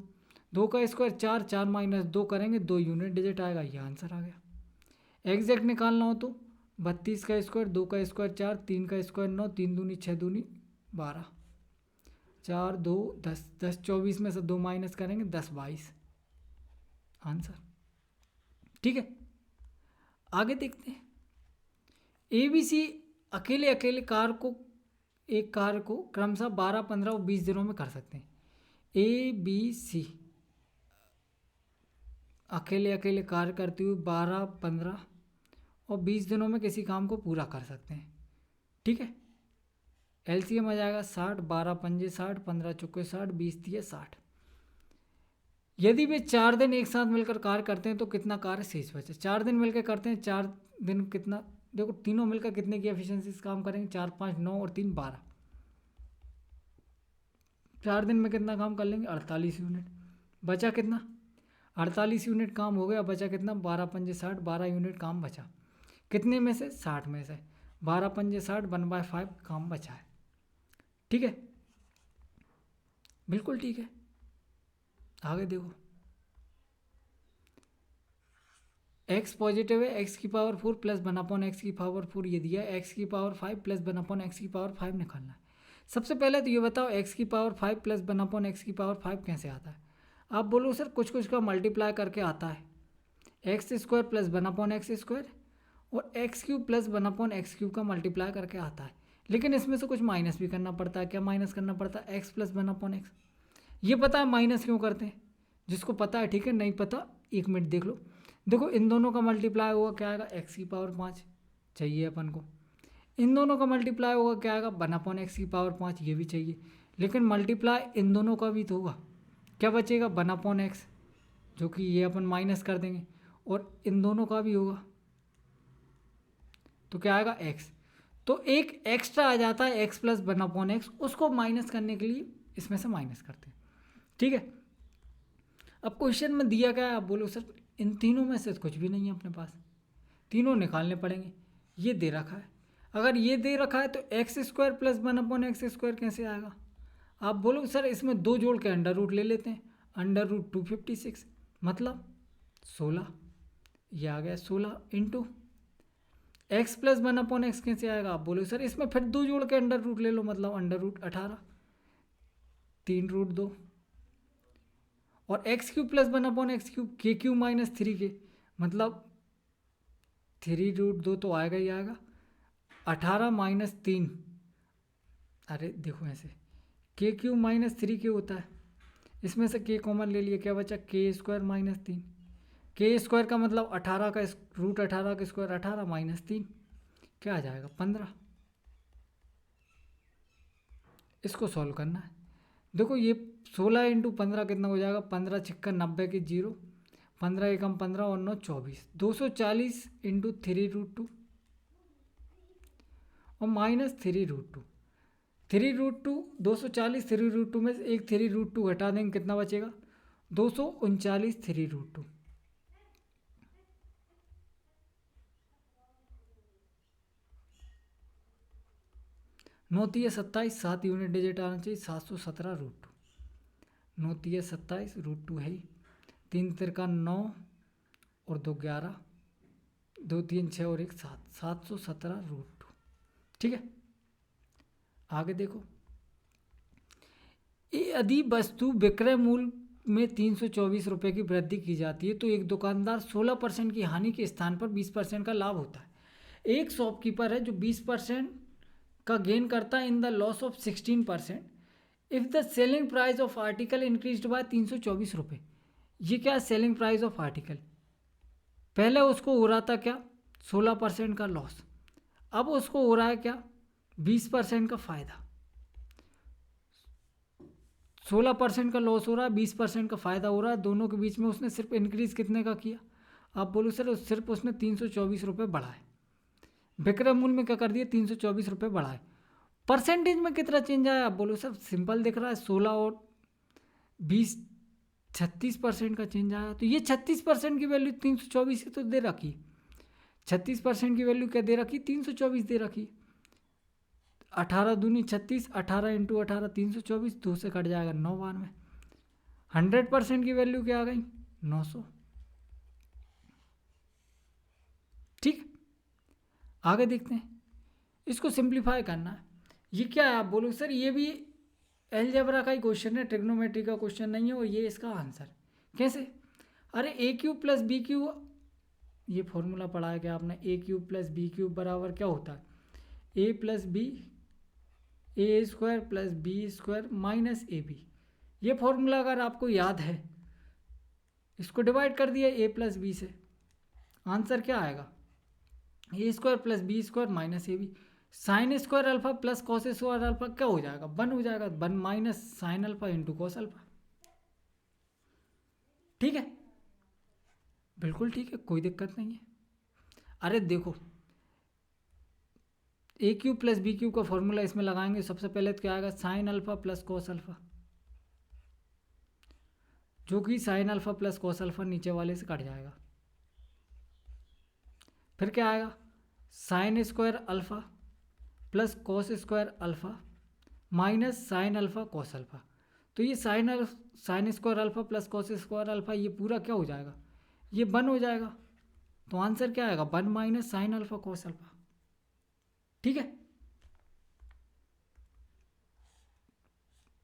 2 का स्क्वायर 4, 4 माइनस 2 करेंगे, 2 यूनिट डिजिट आएगा, ये आंसर आ गया। एग्जैक्ट निकालना हो तो 32 का स्क्वायर, 2 का स्क्वायर 4, 3 का स्क्वायर 9, 3 दूनी 6 दूनी 12, 4 2 10, 10 24 में से 2 माइनस करेंगे 10 22 आंसर। ठीक है, आगे देखते हैं। ए बी सी अकेले अकेले एक कार्य को क्रमशः 12, 15 और 20 दिनों में कर सकते हैं। ए बी सी अकेले अकेले कार्य करते हुए 12, 15 और 20 दिनों में किसी काम को पूरा कर सकते हैं। ठीक है, एलसीएम आ जाएगा 60, 12 पंजे 60, 15 चौके 60, 20 दिए 60। यदि वे 4 दिन एक साथ मिलकर कार्य करते हैं तो कितना कार्य शेष बचे? 4 दिन मिलकर करते हैं, 4 दिन कितना? देखो तीनों मिलकर कितने की एफिशिएंसी से काम करेंगे? 4 5 9 और 3 12। 4 दिन में कितना काम कर लेंगे? 48 यूनिट। बचा कितना? 48 यूनिट काम हो गया, बचा कितना? 12 पंजे 60, 12 यूनिट काम बचा। कितने में से? 60 में से। 12 पंजे 60, 1/5 काम बचा है। ठीक है, बिल्कुल ठीक है। आगे देखो, x पॉजिटिव है, x की पावर 4 प्लस 1/x की पावर 4 ये दिया है, x की पावर 5 प्लस 1/x की पावर 5 निकालना है। सबसे पहले तो ये बताओ x की पावर 5 प्लस 1/x की पावर 5 कैसे आता है? आप बोलो सर कुछ कुछ का मल्टीप्लाई करके आता है, X square plus 1/x square और X cube plus 1/x cube का मल्टीप्लाई करके आता है। लेकिन इसमें से कुछ माइनस भी करना पड़ता है। क्या माइनस करना पड़ता है? x plus 1/x। ये पता है माइनस क्यों करते हैं? जिसको पता है ठीक है, नहीं पता 1 मिनट देख लो। देखो इन दोनों का मल्टीप्लाई होगा क्या आएगा? x की पावर 5 चाहिए अपन को। इन दोनों का मल्टीप्लाई होगा क्या आएगा? 1/x की पावर 5 ये भी चाहिए। लेकिन मल्टीप्लाई इन दोनों का भी तो होगा। क्या बचेगा? 1/x, जो कि ये अपन माइनस कर देंगे, और इन दोनों का भी होगा तो क्या आएगा? x। तो एक एक्स्ट्रा आ जाता है x प्लस 1/x, उसको माइनस करने के लिए इसमें से माइनस करते हैं। ठीक है, अब क्वेश्चन में दिया क्या है? आप बोलो सर इन तीनों में से कुछ भी नहीं है अपने पास, तीनों निकालने पड़ेंगे। ये दे रखा है, अगर ये दे रखा है तो x square plus 1/x square कैसे आएगा? आप बोलो सर इसमें 2 जोड़ के अंडर रूट ले लेते हैं, अंडर रूट 256 मतलब 16, ये आ गया 16 इंटू एक्स प्लस 1/x कैसे आएगा? आप बोलो सर इसमें फिर 2 जोड़ के अंडर रूट ले लो, मतलब अंडर रूट 18, 3 रूट 2, और X cube plus 1/x cube के क्यूब माइनस 3k मतलब 3 रूट 2 तो आएगा ही आएगा, 18 माइनस 3, अरे देखो ऐसे के क्यूब माइनस 3k होता है, इसमें से k कॉमन ले लिया, क्या बचा? के स्क्वायर माइनस 3, के स्क्वायर का मतलब 18 का रूट 18 का स्क्वायर 18 माइनस 3 क्या आ जाएगा? 15। इसको सॉल्व करना है। देखो ये 16 इंटू 15 कितना हो जाएगा? 15 छक्का 90 के 0, 15 एकम 15 और 9 24, 240 इंटू 3 रूट 2 और माइनस 3 रूट 2, 3 रूट 2 240, 3 रूट 2 में से एक 3 रूट 2 घटा देंगे, कितना बचेगा? 239 3 रूट 2। नौ तीय 27, 7 यूनिट डिजिट आना चाहिए, 717 रूट 2। 9 तीय 27 रूट 2 है ही, 3 तिरका 9 और 2 11, 2 3 6 और 1 7, 717 रूट 2। ठीक है, आगे देखो, यदि वस्तु विक्रय मूल्य में 324 रुपये की वृद्धि की जाती है तो एक दुकानदार 16% की हानि के स्थान पर 20% का लाभ होता है। एक शॉपकीपर है जो 20% का गेन करता है in the loss of 16% if the selling price of article increased by 324 रुपये। ये क्या? सेलिंग प्राइस ऑफ आर्टिकल, पहले उसको हो रहा था क्या? 16% का लॉस, अब उसको हो रहा है क्या? 20% का फ़ायदा। 16% का लॉस हो रहा है, 20% का फ़ायदा हो रहा है, दोनों के बीच में उसने सिर्फ इंक्रीज़ कितने का किया? आप बोलो सर सिर्फ उसने 324 रुपये बढ़ाए, विक्रय मूल्य में क्या कर दिया? 324 रुपये बढ़ाए। परसेंटेज में कितना चेंज आया? आप बोलो सर सिंपल दिख रहा है, 16 और 20 36% का चेंज आया। तो ये 36% की वैल्यू 324 तो दे रखी, 36% की वैल्यू क्या दे रखी? 324 दे रखी। 18 दूनी 36, 18 इंटू 18 324, 2 से कट जाएगा 9 बार में। 100% की वैल्यू क्या आ गई? 900। ठीक, आगे देखते हैं, इसको सिंप्लीफाई करना है। ये क्या है? आप बोलो सर ये भी एलजेब्रा का ही क्वेश्चन है, ट्रिग्नोमेट्री का क्वेश्चन नहीं है, और ये इसका आंसर कैसे? अरे A cube plus B cube, ये फॉर्मूला पढ़ा है क्या आपने? A cube plus B cube बराबर क्या होता है? A plus B, A square plus B square minus A B. ये फॉर्मूला अगर आपको याद है, इसको डिवाइड कर दिया ए प्लस बी से, आंसर क्या आएगा? A square plus B square minus A B. Sine square alpha plus cos square alpha क्या हो जाएगा? 1 हो जाएगा, 1 minus sine alpha into cos alpha. ठीक है, बिल्कुल ठीक है, कोई दिक्कत नहीं है। अरे देखो ए क्यूब प्लस बी क्यूब का फॉर्मूला इसमें लगाएंगे, सबसे पहले तो क्या आएगा? Sine alpha plus cos alpha, जो कि sine alpha plus cos alpha नीचे वाले से कट जाएगा। फिर क्या आएगा, sine square alpha plus cos square alpha minus sine alpha cos alpha. तो ये sine square alpha plus cos square alpha ये पूरा क्या हो जाएगा, ये 1 हो जाएगा। तो आंसर क्या आएगा, 1 minus sine alpha cos alpha. ठीक है,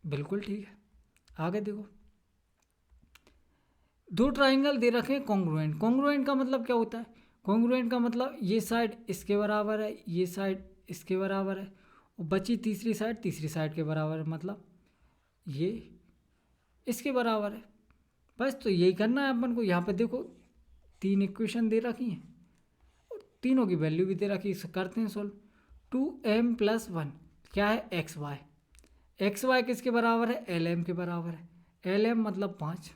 बिल्कुल ठीक है। आगे देखो, दो ट्राइंगल दे रखे हैं कॉन्ग्रुएंट। कॉन्ग्रुएंट का मतलब क्या होता है, कॉन्ग्रुएंट का मतलब ये साइड इसके बराबर है, ये साइड इसके बराबर है, और बची तीसरी साइड के बराबर है, मतलब ये इसके बराबर है। बस तो यही करना है अपन को। यहाँ पे देखो 3 इक्वेशन दे रखी हैं और तीनों की वैल्यू भी दे रखी है। करते हैं सोल्व। 2m+1 क्या है, एक्स वाई किसके बराबर है, एल एम के बराबर है। एल एम मतलब 5।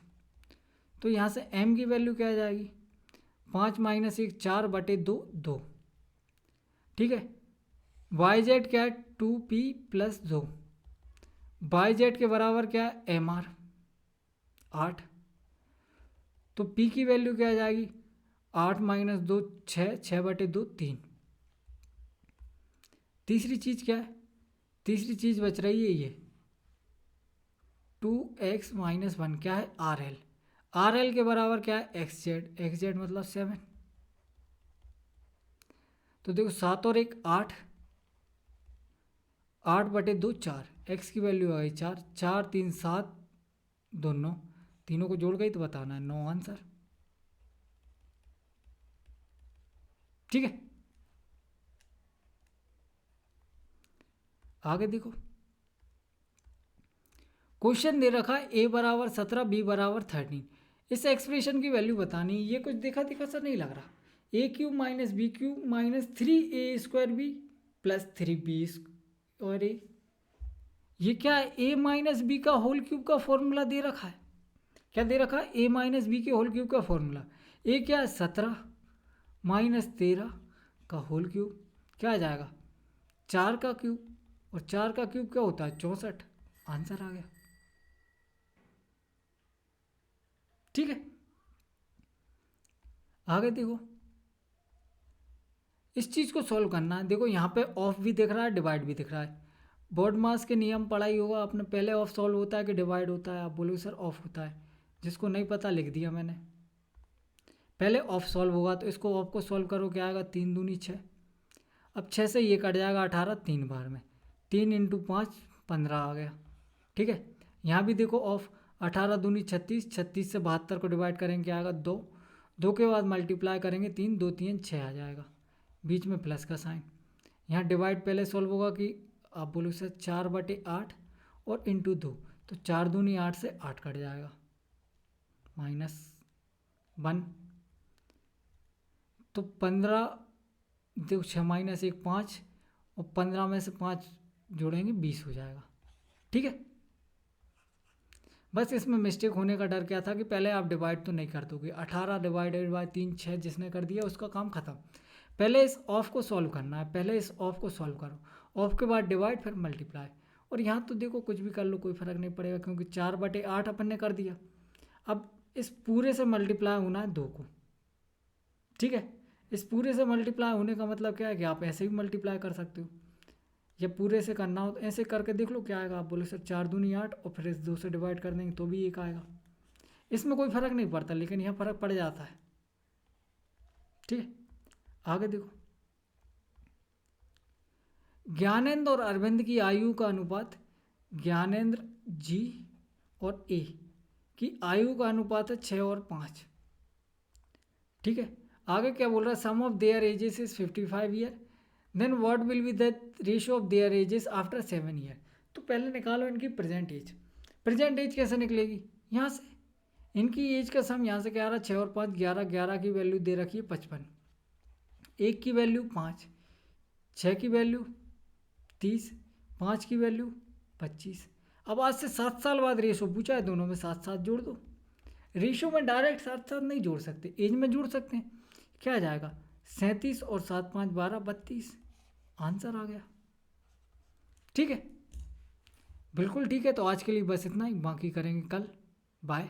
तो यहाँ से m की वैल्यू क्या आ जाएगी, 5 माइनस 1 4/2 2। ठीक है, वाई जेड क्या है 2p+2। वाई जेड के बराबर क्या है mr 8। तो p की वैल्यू क्या आ जाएगी, 8 माइनस 2 6 6/2 3। तीसरी चीज़ क्या है, तीसरी चीज़ बच रही है ये 2x-1 क्या है आर एल के बराबर क्या है एक्स जेड मतलब 7। तो देखो 7 और 1 8, 8/2 4, एक्स की वैल्यू आ गई 4, 4 3 7 दोनों, तीनों को जोड़ गई तो बताना है 9 आंसर। ठीक है, आगे देखो, क्वेश्चन दे रखा है a बराबर 17 b बराबर 13। इस एक्सप्रेशन की वैल्यू बतानी है। ये कुछ देखा देखा सा नहीं लग रहा, a³ minus b³ minus 3a² plus 3b और a, ये क्या है, a माइनस बी का होल क्यूब का फॉर्मूला दे रखा है। क्या दे रखा है, a माइनस बी के होल क्यूब का फॉर्मूला। a क्या है 17 माइनस 13 का होल क्यूब, क्या आ जाएगा 4 का क्यूब, और 4 का क्यूब क्या होता है 64। आंसर आ गया। ठीक है, आगे देखो, इस चीज़ को सॉल्व करना है। देखो यहाँ पे ऑफ भी दिख रहा है, डिवाइड भी दिख रहा है। बोर्ड मास के नियम पढ़ाई होगा आपने, पहले ऑफ सॉल्व होता है कि डिवाइड होता है, आप बोलोगे सर ऑफ होता है। जिसको नहीं पता लिख दिया मैंने, पहले ऑफ सॉल्व होगा। तो इसको ऑफ को सॉल्व करो, क्या आएगा 3 दूनी 6। अब 6 से ये कट जाएगा 18 3 बार में, 3 × 5 15 आ गया। ठीक है, यहाँ भी देखो ऑफ, 18 दूनी 36, 36 से 72 को डिवाइड करेंगे क्या आएगा 2, 2 के बाद मल्टीप्लाई करेंगे 3 2 3 6 आ जाएगा, बीच में प्लस का साइन। यहाँ डिवाइड पहले सॉल्व होगा कि आप बोलो सर 4/8 और इंटू 2, तो 4 दूनी 8 से 8 कट जाएगा, -1। तो 15 देखो 6 माइनस 1 5, और 15 में से 5 जोड़ेंगे 20 हो जाएगा। ठीक है, बस इसमें मिस्टेक होने का डर क्या था कि पहले आप डिवाइड तो नहीं कर दोगे। 18 डिवाइडेड बाय 3 6, जिसने कर दिया उसका काम खत्म। पहले इस ऑफ को सॉल्व करना है, पहले इस ऑफ को सॉल्व करो, ऑफ के बाद डिवाइड फिर मल्टीप्लाई। और यहाँ तो देखो कुछ भी कर लो कोई फ़र्क नहीं पड़ेगा, क्योंकि 4/8 अपन ने कर दिया। अब इस पूरे से मल्टीप्लाई होना है 2 को। ठीक है, इस पूरे से मल्टीप्लाई होने का मतलब क्या है कि आप ऐसे भी मल्टीप्लाई कर सकते हो, या पूरे से करना हो तो ऐसे करके देख लो क्या आएगा। आप बोले सर 4 दूनी 8, और फिर इस 2 से डिवाइड कर देंगे तो भी 1 आएगा। इसमें कोई फ़र्क नहीं पड़ता, लेकिन यहाँ फ़र्क पड़ जाता है। ठीक है, आगे देखो, ज्ञानेंद्र और अरविंद की आयु का अनुपात, ज्ञानेंद्र जी और ए की आयु का अनुपात है 6 और 5। ठीक है, आगे क्या बोल रहा है, sum of their ages is 55 year, then what will be the ratio of their ages after 7 year. तो पहले निकालो इनकी प्रेजेंट एज। प्रेजेंट एज कैसे निकलेगी, यहाँ से इनकी एज का सम, यहाँ से क्या आ रहा है 6 और 5 11, 11 की वैल्यू दे रखी है 55, 1 की वैल्यू 5, 6 की वैल्यू 30, 5 की वैल्यू 25। अब आज से 7 साल बाद रेशो पूछा है, दोनों में 7 7 जोड़ दो। रेशो में डायरेक्ट 7 7 नहीं जोड़ सकते, एज में जोड़ सकते हैं। क्या आ जाएगा 37 और 7 5 12 32। आंसर आ गया। ठीक है, बिल्कुल ठीक है। तो आज के लिए बस इतना ही, बाकी करेंगे कल। बाय।